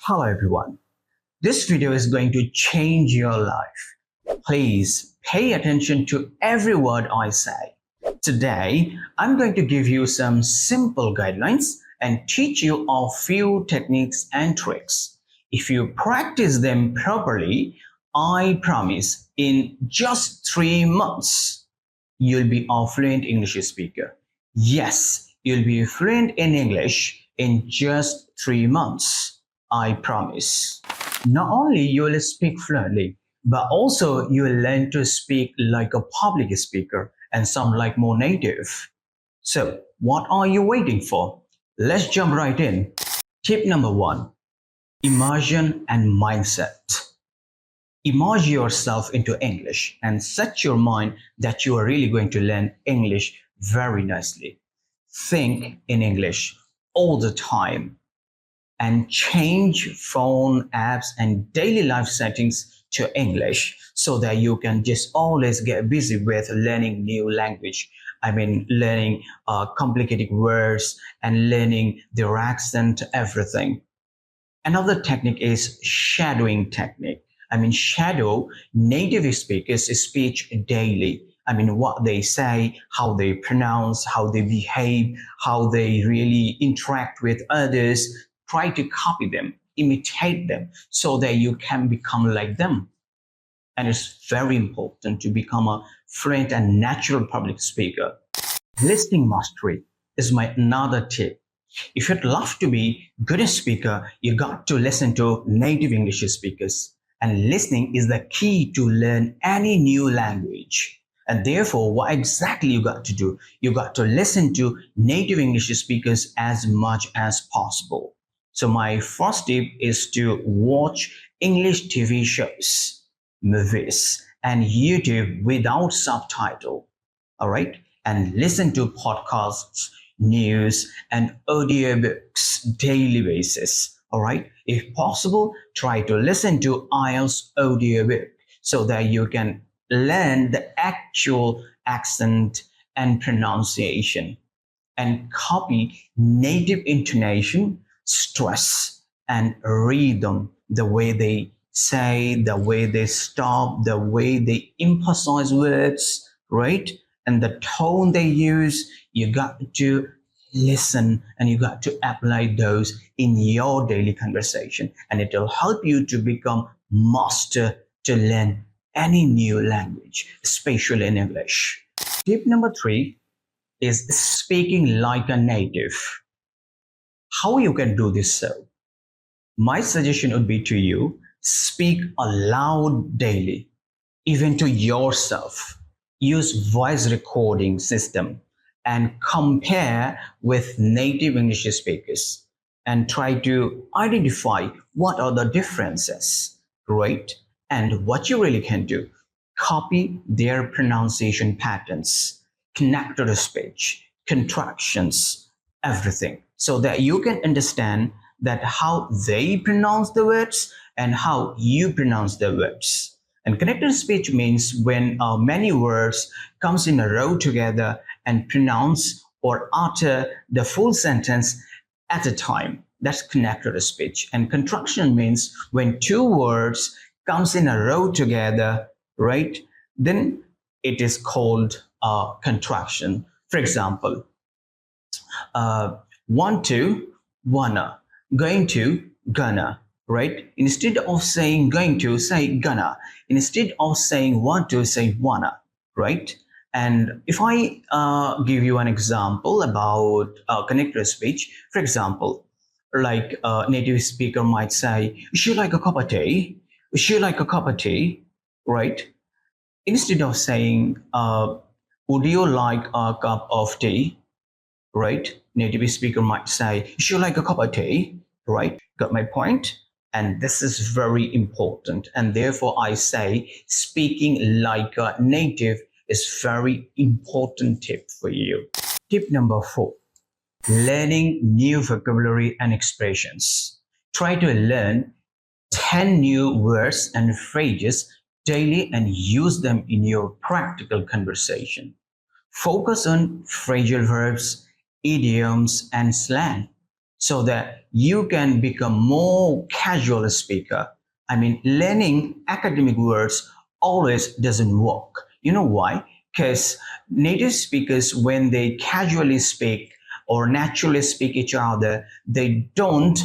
Hello everyone. This video is going to change your life. Please pay attention to every word I say. Today, I'm going to give you some simple guidelines and teach you a few techniques and tricks. If you practice them properly, I promise in just 3 months, you'll be a fluent English speaker. Yes, you'll be fluent in English in just 3 months. I promise. Not only you will speak fluently, but also you will learn to speak like a public speaker and sound like more native. So, what are you waiting for? Let's jump right in. Tip number 1. Immersion and mindset. Immerse yourself into English and set your mind that you are really going to learn English very nicely. Think in English all the time and change phone apps and daily life settings to English so that you can just always get busy with learning new language. I mean, learning complicated words and learning their accent, everything. Another technique is shadowing technique. I mean, shadow native speakers' speech daily. I mean, what they say, how they pronounce, how they behave, how they really interact with others. Try to copy them, imitate them, so that you can become like them. And it's very important to become a fluent and natural public speaker. Listening mastery is my another tip. If you'd love to be a good speaker, you got to listen to native English speakers. And listening is the key to learn any new language. And therefore, what exactly you got to do? You got to listen to native English speakers as much as possible. So my first tip is to watch English TV shows, movies, and YouTube without subtitle. All right? And listen to podcasts, news, and audiobooks daily basis. All right? If possible, try to listen to IELTS audiobook so that you can learn the actual accent and pronunciation and copy native intonation, stress, and rhythm, the way they say, the way they stop, the way they emphasize words, right? And the tone they use. You got to listen and you got to apply those in your daily conversation, and it will help you to become master to learn any new language, especially in English. Tip number 3 is speaking like a native. How you can do this so? My suggestion would be to you, speak aloud daily, even to yourself. Use voice recording system and compare with native English speakers and try to identify what are the differences, right? And what you really can do, copy their pronunciation patterns, connected speech, contractions, everything, so that you can understand that how they pronounce the words and how you pronounce the words. And connected speech means when many words comes in a row together and pronounce or utter the full sentence at a time. That's connected speech. And contraction means when 2 words comes in a row together, right? Then it is called contraction. For example, want to, wanna, going to, gonna, right? Instead of saying going to, say gonna. Instead of saying want to, say wanna, right? And if I give you an example about connected speech, for example, like a native speaker might say, would you like a cup of tea? Would you like a cup of tea? Right? Instead of saying, would you like a cup of tea? Right? Native speaker might say, would you like a cup of tea? Right? Got my point? And this is very important. And therefore I say speaking like a native is very important tip for you. Tip number 4, learning new vocabulary and expressions. Try to learn 10 new words and phrases daily and use them in your practical conversation. Focus on phrasal verbs, idioms, and slang. so that you can become more casual speaker. I mean, learning academic words always doesn't work. You know why? Because native speakers, when they casually speak or naturally speak each other, they don't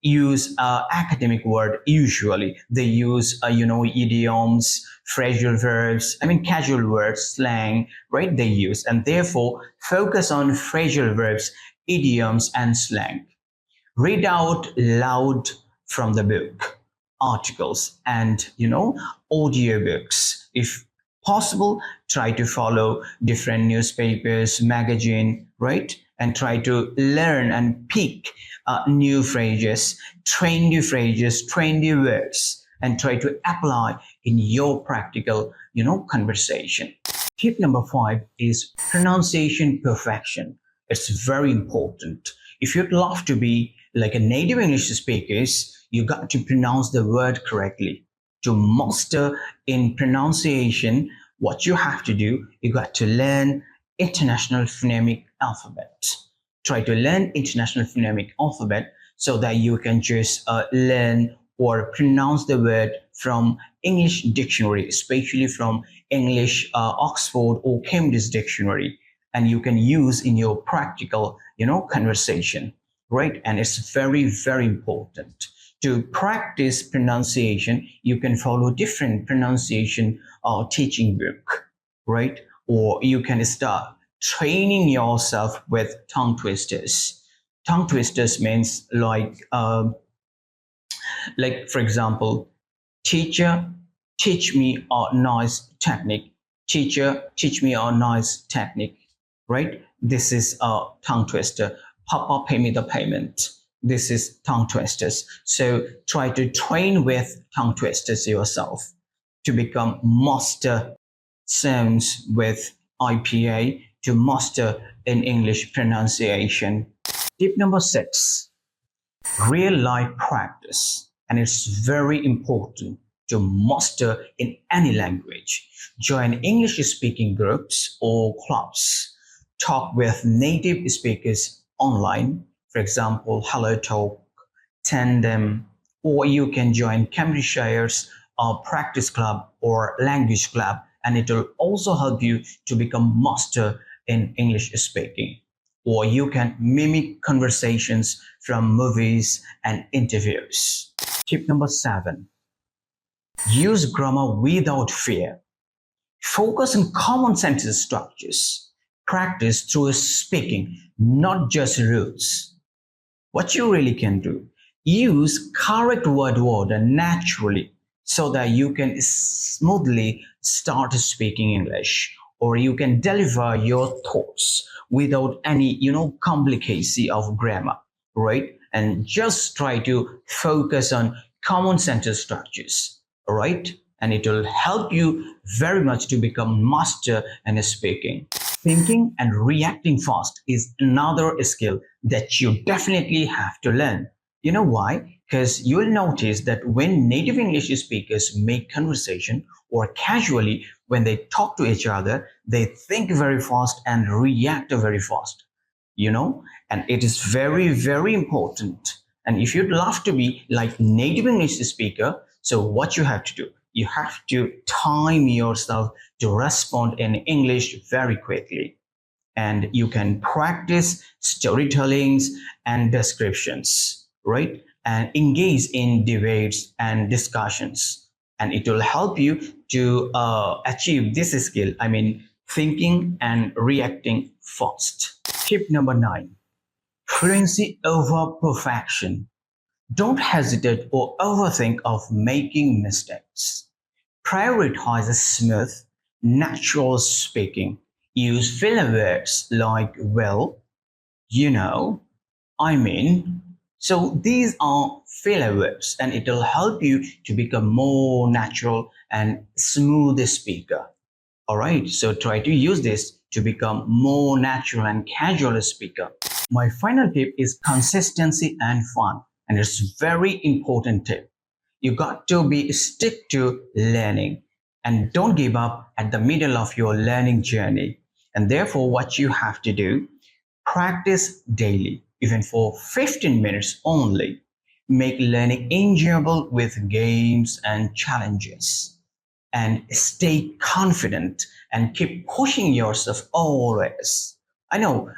use academic word usually. They use, idioms, phrasal verbs, casual words, slang, right? They use, and therefore focus on phrasal verbs, idioms, and slang. Read out loud from the book, articles, and audiobooks. If possible, try to follow different newspapers, magazine, right? And try to learn and pick new phrases, train new words, and try to apply in your practical, conversation. Tip number 5 is pronunciation perfection. It's very important. If you'd love to be like a native English speaker, you got to pronounce the word correctly. To master in pronunciation, what you have to do, you got to learn international phonemic alphabet. Try to learn international phonemic alphabet so that you can just learn or pronounce the word from English dictionary, especially from English Oxford or Cambridge dictionary, and you can use in your practical, conversation, right? And it's very, very important. To practice pronunciation, you can follow different pronunciation teaching book, right? Or you can start training yourself with tongue twisters. Tongue twisters means like for example, teacher, teach me a nice technique. Teacher, teach me a nice technique, right? This is a tongue twister. Papa, pay me the payment. This is tongue twisters. So try to train with tongue twisters yourself to become master sounds with IPA, to master in English pronunciation. Tip number 6, real life practice. And it's very important to master in any language. Join English speaking groups or clubs. Talk with native speakers online. For example, Hello Talk, Tandem, or you can join Cambridgeshire's practice club or language club, and it will also help you to become master in English speaking. Or you can mimic conversations from movies and interviews. Tip number 7, use grammar without fear. Focus on common sentence structures. Practice through speaking, not just rules. What you really can do, use correct word order naturally so that you can smoothly start speaking English, or you can deliver your thoughts without any, complicacy of grammar, right? And just try to focus on common sentence structures, all right? And it will help you very much to become master in speaking. Thinking and reacting fast is another skill that you definitely have to learn. You know why? Because you will notice that when native English speakers make conversation or casually when they talk to each other, they think very fast and react very fast, and it is very, very important. And if you'd love to be like native English speaker, so what you have to do, you have to time yourself to respond in English very quickly. And you can practice storytellings and descriptions, right? And engage in debates and discussions. And it will help you to achieve this skill, thinking and reacting fast. Tip number 9, fluency over perfection. Don't hesitate or overthink of making mistakes. Prioritize smooth, natural speaking. Use filler words like well, I mean. So these are filler words, and it will help you to become more natural and smooth speaker. All right, so try to use this to become more natural and casual speaker. My final tip is consistency and fun, and it's very important tip. You got to stick to learning and don't give up at the middle of your learning journey. And therefore, what you have to do, practice daily. even for 15 minutes only. Make learning enjoyable with games and challenges. And stay confident and keep pushing yourself always. I know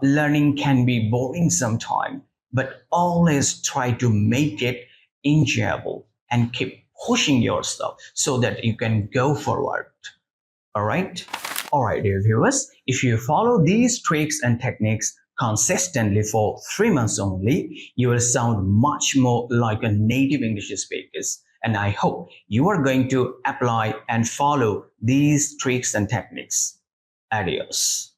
learning can be boring sometimes, but always try to make it enjoyable and keep pushing yourself so that you can go forward. All right? All right, dear viewers, if you follow these tricks and techniques consistently for 3 months only, you will sound much more like a native English speaker. And I hope you are going to apply and follow these tricks and techniques. Adios.